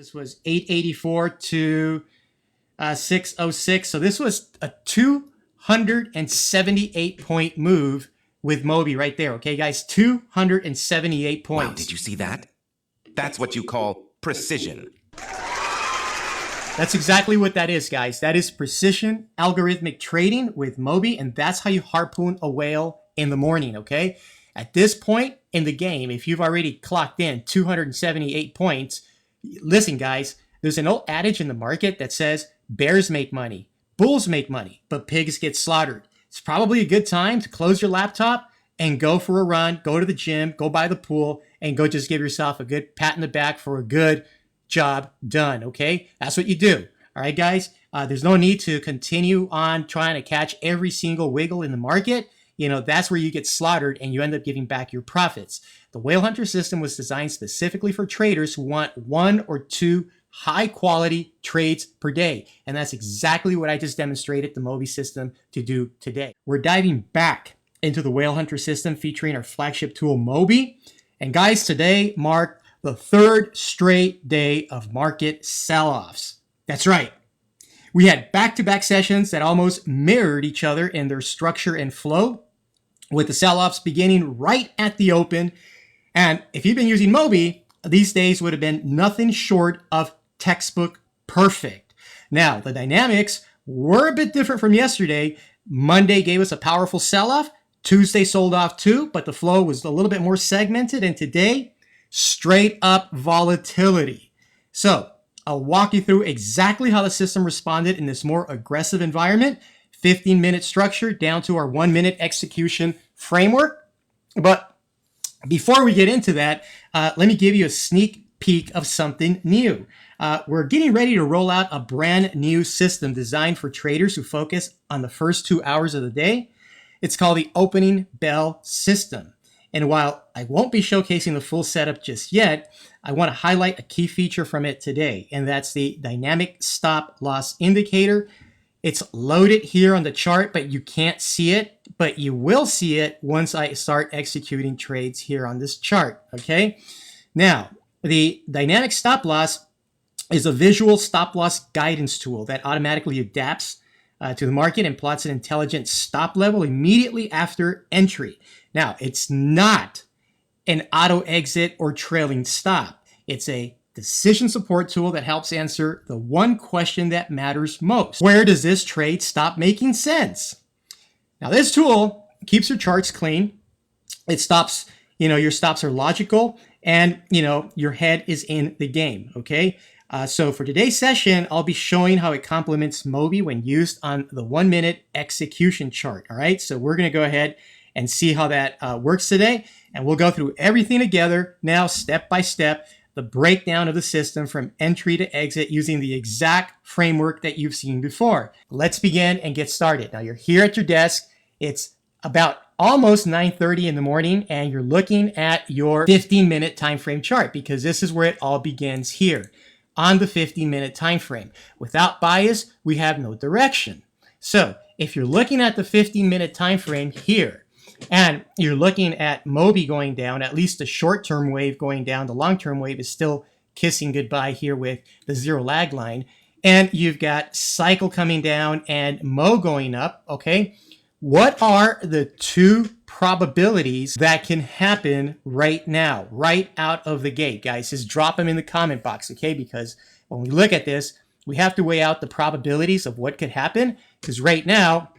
This was 884 to 606. So this was a 278 point move with Moby right there. Okay, guys, 278 points. Wow, did you see that? That's what you call precision. That's exactly what that is, guys. That is precision algorithmic trading with Moby, and that's how you harpoon a whale in the morning, okay? At this point in the game, if you've already clocked in 278 points, listen, guys, there's an old adage in the market that says bears make money, bulls make money, but pigs get slaughtered. It's probably a good time to close your laptop and go for a run, go to the gym, go by the pool, and go just give yourself a good pat in the back for a good job done, okay? That's what you do. All right, guys? There's no need to continue on trying to catch every single wiggle in the market. You know, that's where you get slaughtered and you end up giving back your profits. The Whale Hunter system was designed specifically for traders who want 1 or 2 high-quality trades per day. And that's exactly what I just demonstrated the Moby system to do today. We're diving back into the Whale Hunter system featuring our flagship tool, Moby. And guys, today marked the 3rd straight day of market sell-offs. That's right. We had back-to-back sessions that almost mirrored each other in their structure and flow, with the sell-offs beginning right at the open. And if you've been using Moby, these days would have been nothing short of textbook perfect. Now, the dynamics were a bit different from yesterday. Monday gave us a powerful sell-off. Tuesday sold off too, but the flow was a little bit more segmented. And today, straight up volatility. So I'll walk you through exactly how the system responded in this more aggressive environment, 15-minute structure down to our 1-minute execution framework. But before we get into that, let me give you a sneak peek of something new. We're getting ready to roll out a brand new system designed for traders who focus on the first 2 hours of the day. It's called the opening bell system. And while I won't be showcasing the full setup just yet, I want to highlight a key feature from it today, and that's the dynamic stop loss indicator. It's loaded here on the chart, but you can't see it, but you will see it once I start executing trades here on this chart, okay? Now, the dynamic stop loss is a visual stop loss guidance tool that automatically adapts to the market and plots an intelligent stop level immediately after entry. Now, it's not an auto exit or trailing stop. It's a decision support tool that helps answer the one question that matters most. Where does this trade stop making sense? Now, this tool keeps your charts clean. It stops, your stops are logical, and, your head is in the game, okay? So for today's session, I'll be showing how it complements Moby when used on the 1-minute execution chart, all right? So we're going to go ahead and see how that works today, and we'll go through everything together now, step by step, the breakdown of the system from entry to exit using the exact framework that you've seen before. Let's begin and get started. Now, you're here at your desk. It's about almost 9:30 in the morning, and you're looking at your 15-minute time frame chart because this is where it all begins here on the 15-minute time frame. Without bias, we have no direction. So if you're looking at the 15-minute time frame here, and you're looking at Moby going down, at least the short-term wave going down, the long-term wave is still kissing goodbye here with the zero lag line, and you've got cycle coming down and Mo going up, okay? What are the 2 probabilities that can happen right now, right out of the gate? Guys, just drop them in the comment box, okay? Because when we look at this, we have to weigh out the probabilities of what could happen, because right now,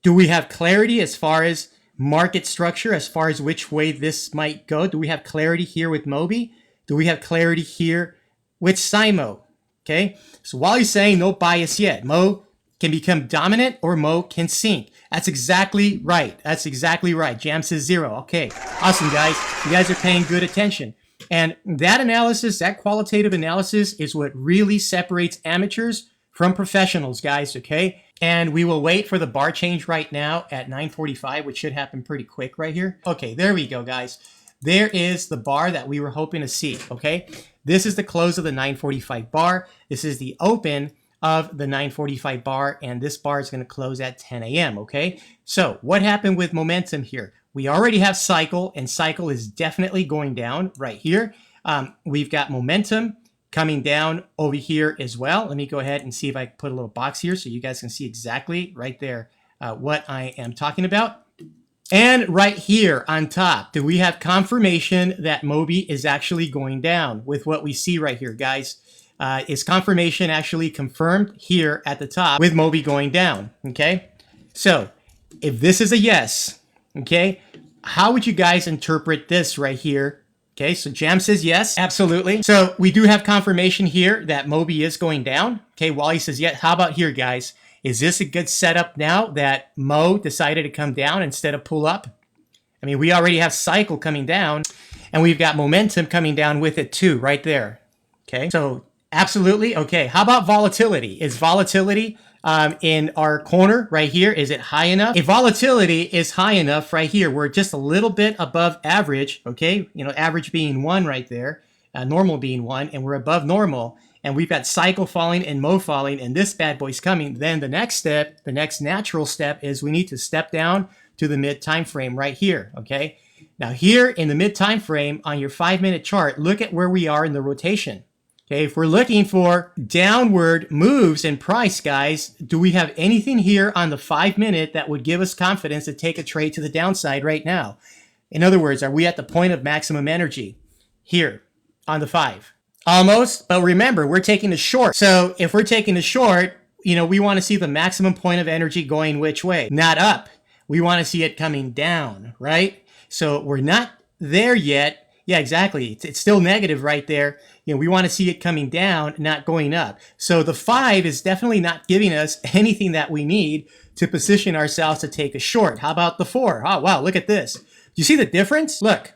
do we have clarity as far as market structure, as far as which way this might go? Do we have clarity here with Moby? Do we have clarity here with Simo? Okay, so while he's saying no bias yet, Mo can become dominant or Mo can sink. That's exactly right. That's exactly right. Jam says 0. Okay, awesome, guys. You guys are paying good attention. And that analysis, that qualitative analysis is what really separates amateurs from professionals, guys, okay? And we will wait for the bar change right now at 9:45, which should happen pretty quick right here. Okay, there we go, guys. There is the bar that we were hoping to see, okay? This is the close of the 9:45 bar. This is the open of the 9:45 bar, and this bar is going to close at 10 a.m., okay? So what happened with momentum here? We already have cycle, and cycle is definitely going down right here. We've got momentum coming down over here as well. Let me go ahead and see if I can put a little box here so you guys can see exactly right there what I am talking about. And right here on top, do we have confirmation that Moby is actually going down with what we see right here, guys? Is confirmation actually confirmed here at the top with Moby going down, okay? So if this is a yes, okay, how would you guys interpret this right here? Okay, so Jam says yes, absolutely. So we do have confirmation here that Moby is going down. Okay, Wally says yes. How about here, guys? Is this a good setup now that Mo decided to come down instead of pull up? I mean, we already have cycle coming down, and we've got momentum coming down with it too, right there. Okay, so absolutely. Okay, how about volatility? Is volatility in our corner right here, is it high enough? If volatility is high enough right here, we're just a little bit above average, okay? You know, average being 1 right there, normal being 1, and we're above normal. And we've got cycle falling and Mo falling, and this bad boy's coming. Then the next step, the next natural step is we need to step down to the mid time frame right here, okay? Now here in the mid time frame on your 5-minute chart, look at where we are in the rotation. Okay, if we're looking for downward moves in price, guys, do we have anything here on the 5-minute that would give us confidence to take a trade to the downside right now? In other words, are we at the point of maximum energy here on the 5? Almost, but remember, we're taking a short. So if we're taking a short, you know, we want to see the maximum point of energy going which way? Not up. We want to see it coming down, right? So we're not there yet. Yeah, exactly. It's still negative right there. You know, we want to see it coming down, not going up. So the 5 is definitely not giving us anything that we need to position ourselves to take a short. How about the 4? Oh, wow, look at this. Do you see the difference? Look,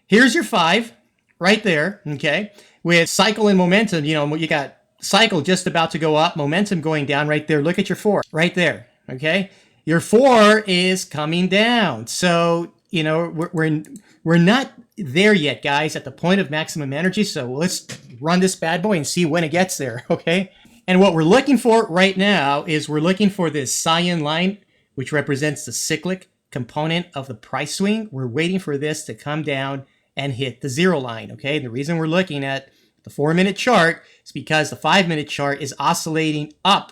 here's your 5 right there, okay? With cycle and momentum, you know, you got cycle just about to go up, momentum going down right there. Look at your 4 right there, okay? Your 4 is coming down. So, you know, we're not there yet, guys, at the point of maximum energy. So let's run this bad boy and see when it gets there, okay? And what we're looking for right now is we're looking for this cyan line, which represents the cyclic component of the price swing. We're waiting for this to come down and hit the 0 line, okay? And the reason we're looking at the 4-minute chart is because the 5-minute chart is oscillating up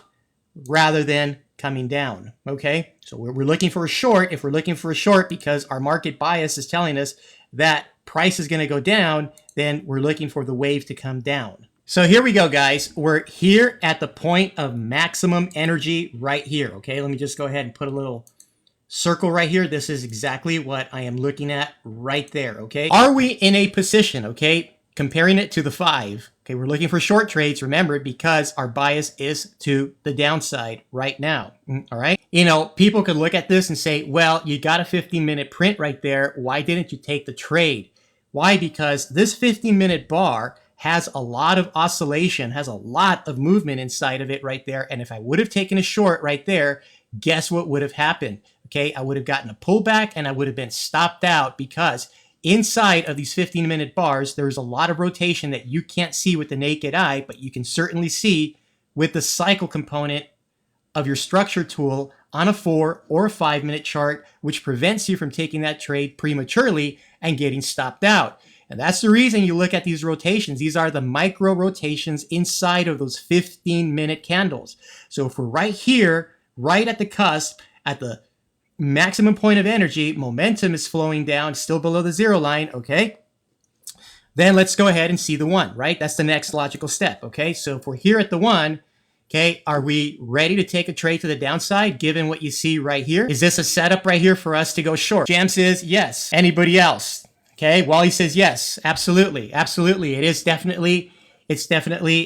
rather than coming down, okay? So we're looking for a short. If we're looking for a short because our market bias is telling us that price is going to go down, then we're looking for the wave to come down. So here we go, guys. We're here at the point of maximum energy right here, okay? Let me just go ahead and put a little circle right here. This is exactly what I am looking at right there, okay? Are we in a position, okay? Comparing it to the 5, okay, we're looking for short trades, remember, because our bias is to the downside right now, all right? You know, people could look at this and say, well, you got a 15-minute print right there. Why didn't you take the trade? Why? Because this 15-minute bar has a lot of oscillation, has a lot of movement inside of it right there. And if I would have taken a short right there, guess what would have happened? Okay, I would have gotten a pullback and I would have been stopped out because inside of these 15-minute bars, there's a lot of rotation that you can't see with the naked eye, but you can certainly see with the cycle component of your structure tool on a 4 or a 5-minute chart, which prevents you from taking that trade prematurely and getting stopped out. And that's the reason you look at these rotations. These are the micro rotations inside of those 15-minute candles. So if we're right here, right at the cusp, at the maximum point of energy, momentum is flowing down, still below the 0 line, okay? Then let's go ahead and see the 1, right? That's the next logical step, okay? So if we're here at the 1, okay, are we ready to take a trade to the downside given what you see right here? Is this a setup right here for us to go short? Jam says yes. Anybody else? Okay, Wally says yes, absolutely, absolutely. It's definitely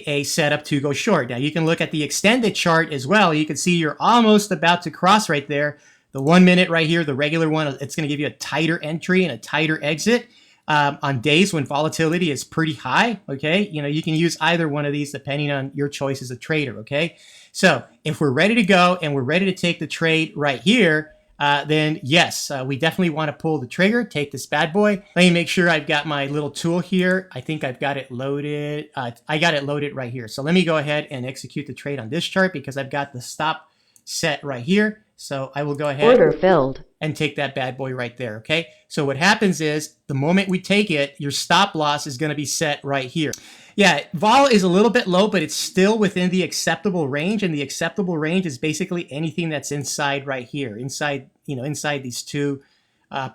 a setup to go short. Now you can look at the extended chart as well. You can see you're almost about to cross right there. The 1 minute right here, the regular one, it's going to give you a tighter entry and a tighter exit on days when volatility is pretty high. Okay, you know, you can use either one of these depending on your choice as a trader. Okay, so if we're ready to go and we're ready to take the trade right here, then yes, we definitely want to pull the trigger, take this bad boy. Let me make sure I've got my little tool here. I think I've got it loaded. I got it loaded right here. So let me go ahead and execute the trade on this chart because I've got the stop set right here. So I will go ahead. Order filled. and take that bad boy right there, okay? So what happens is the moment we take it, your stop loss is going to be set right here. Yeah, vol is a little bit low, but it's still within the acceptable range, and the acceptable range is basically anything that's inside right here, inside these two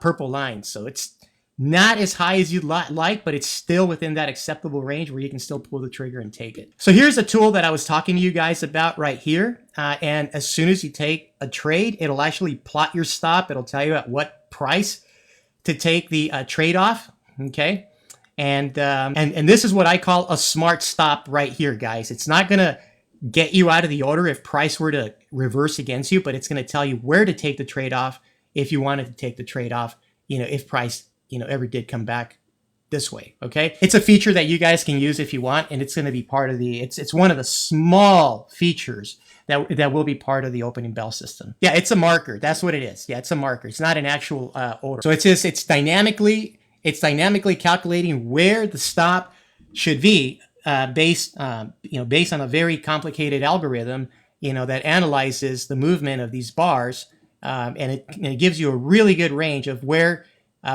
purple lines. So it's not as high as you'd like, but it's still within that acceptable range where you can still pull the trigger and take it. So here's a tool that I was talking to you guys about right here. And as soon as you take a trade, it'll actually plot your stop. It'll tell you at what price to take the trade off. Okay. And this is what I call a smart stop right here, guys. It's not going to get you out of the order if price were to reverse against you, but it's going to tell you where to take the trade off if you wanted to take the trade off, if price ever did come back this way, okay? It's a feature that you guys can use if you want, and it's going to be part of the, it's one of the small features that will be part of the opening bell system. Yeah, it's a marker. That's what it is. Yeah, it's a marker. It's not an actual order. So it's dynamically calculating where the stop should be based on a very complicated algorithm, that analyzes the movement of these bars, and it gives you a really good range of where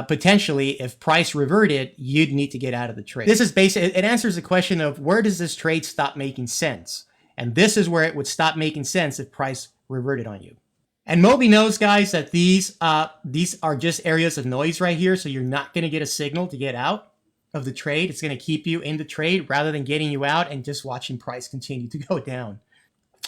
potentially, if price reverted, you'd need to get out of the trade. This is it answers the question of where does this trade stop making sense? And this is where it would stop making sense if price reverted on you. And Moby knows, guys, that these are just areas of noise right here, so you're not going to get a signal to get out of the trade. It's going to keep you in the trade rather than getting you out and just watching price continue to go down.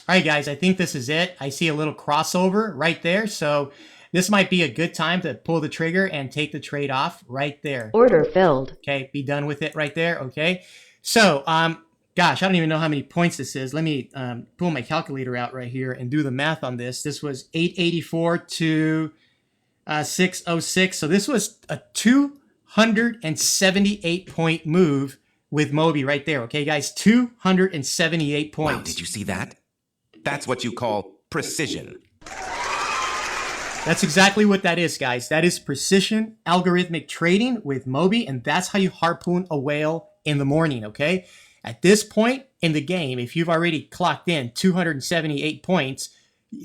All right, guys, I think this is it. I see a little crossover right there, so this might be a good time to pull the trigger and take the trade off right there. Order filled. Okay, be done with it right there, okay? So, gosh, I don't even know how many points this is. Let me pull my calculator out right here and do the math on this. This was 884 to 606. So this was a 278 point move with Moby right there, okay, guys? 278 points. Wow, did you see that? That's what you call precision. That's exactly what that is, guys. That is precision algorithmic trading with Moby, and that's how you harpoon a whale in the morning, okay? At this point in the game, if you've already clocked in 278 points,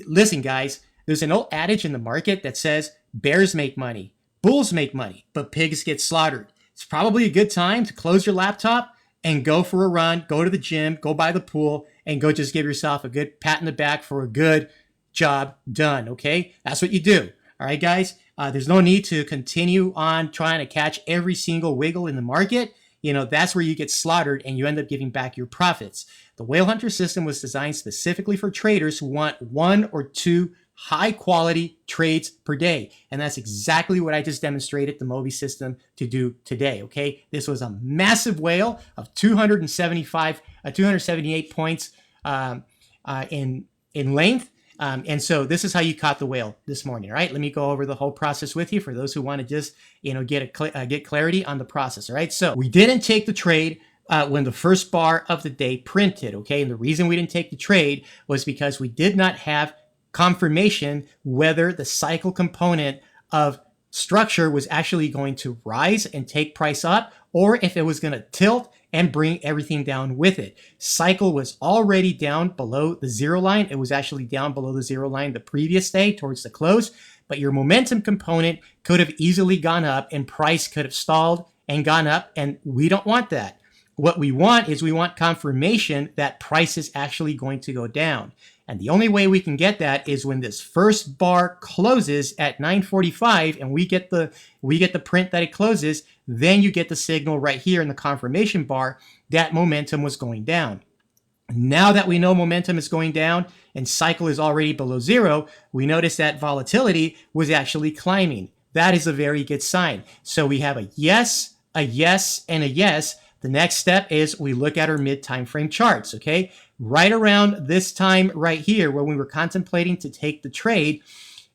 listen, guys, there's an old adage in the market that says bears make money, bulls make money, but pigs get slaughtered. It's probably a good time to close your laptop and go for a run, go to the gym, go by the pool, and go just give yourself a good pat in the back for a good job done, okay? That's what you do. All right, guys? There's no need to continue on trying to catch every single wiggle in the market. That's where you get slaughtered and you end up giving back your profits. The Whale Hunter system was designed specifically for traders who want 1 or 2 high-quality trades per day. And that's exactly what I just demonstrated the Moby system to do today, okay? This was a massive whale of 278 points in length. And so this is how you caught the whale this morning. All right, let me go over the whole process with you for those who want to just, get clarity on the process. All right, so we didn't take the trade when the first bar of the day printed. Okay, and the reason we didn't take the trade was because we did not have confirmation whether the cycle component of structure was actually going to rise and take price up, or if it was going to tilt and bring everything down with it. Cycle was already down below the zero line. It was actually down below the zero line the previous day towards the close, but your momentum component could have easily gone up and price could have stalled and gone up, and we don't want that. What we want is we want confirmation that price is actually going to go down. And the only way we can get that is when this first bar closes at 9:45 and we get the print that it closes, then you get the signal right here in the confirmation bar that momentum was going down. Now that we know momentum is going down and cycle is already below zero, we notice that volatility was actually climbing. That is a very good sign. So we have a yes, and a yes. The next step is we look at our mid-time frame charts, okay? Right around this time right here when we were contemplating to take the trade,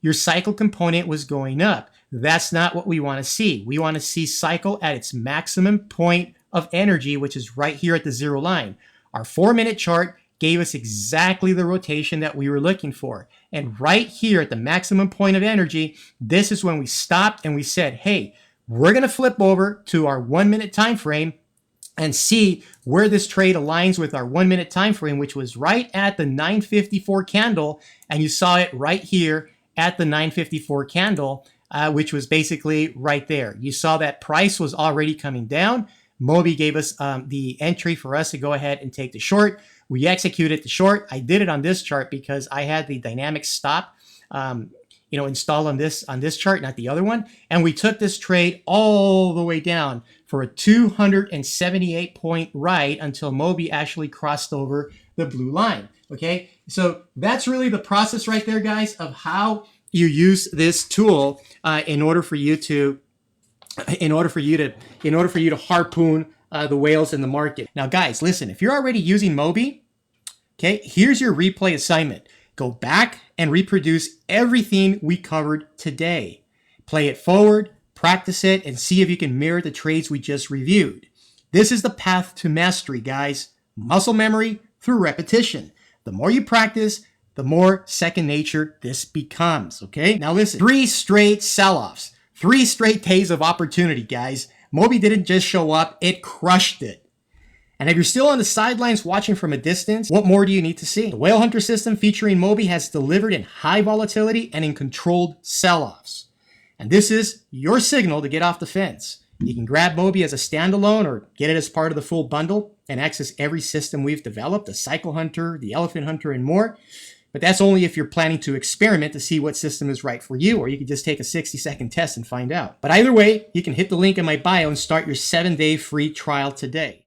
your cycle component was going up. That's not what we want to see. We want to see cycle at its maximum point of energy, which is right here at the zero line. Our 4-minute chart gave us exactly the rotation that we were looking for. And right here at the maximum point of energy, this is when we stopped and we said, hey, we're going to flip over to our 1-minute time frame and see where this trade aligns with our 1-minute time frame, which was right at the 9:54 candle, and you saw it right here at the 954 candle, which was basically right there. You saw that price was already coming down. Moby gave us the entry for us to go ahead and take the short. We executed the short. I did it on this chart because I had the dynamic stop installed on this chart, not the other one. And we took this trade all the way down for a 278 point ride until Moby actually crossed over the blue line. Okay, so that's really the process right there, guys, of how you use this tool in order for you to harpoon the whales in the market. Now, guys, listen, if you're already using Moby, okay, here's your replay assignment. Go back and reproduce everything we covered today. Play it forward, practice it, and see if you can mirror the trades we just reviewed. This is the path to mastery, guys. Muscle memory through repetition. The more you practice, the more second nature this becomes, okay? Now listen, 3 straight sell-offs, 3 straight days of opportunity, guys. Moby didn't just show up, it crushed it. And if you're still on the sidelines watching from a distance, what more do you need to see? The Whale Hunter system featuring Moby has delivered in high volatility and in controlled sell-offs. And this is your signal to get off the fence. You can grab Moby as a standalone or get it as part of the full bundle and access every system we've developed, the Cycle Hunter, the Elephant Hunter, and more. But that's only if you're planning to experiment to see what system is right for you, or you can just take a 60-second test and find out. But either way, you can hit the link in my bio and start your 7-day free trial today.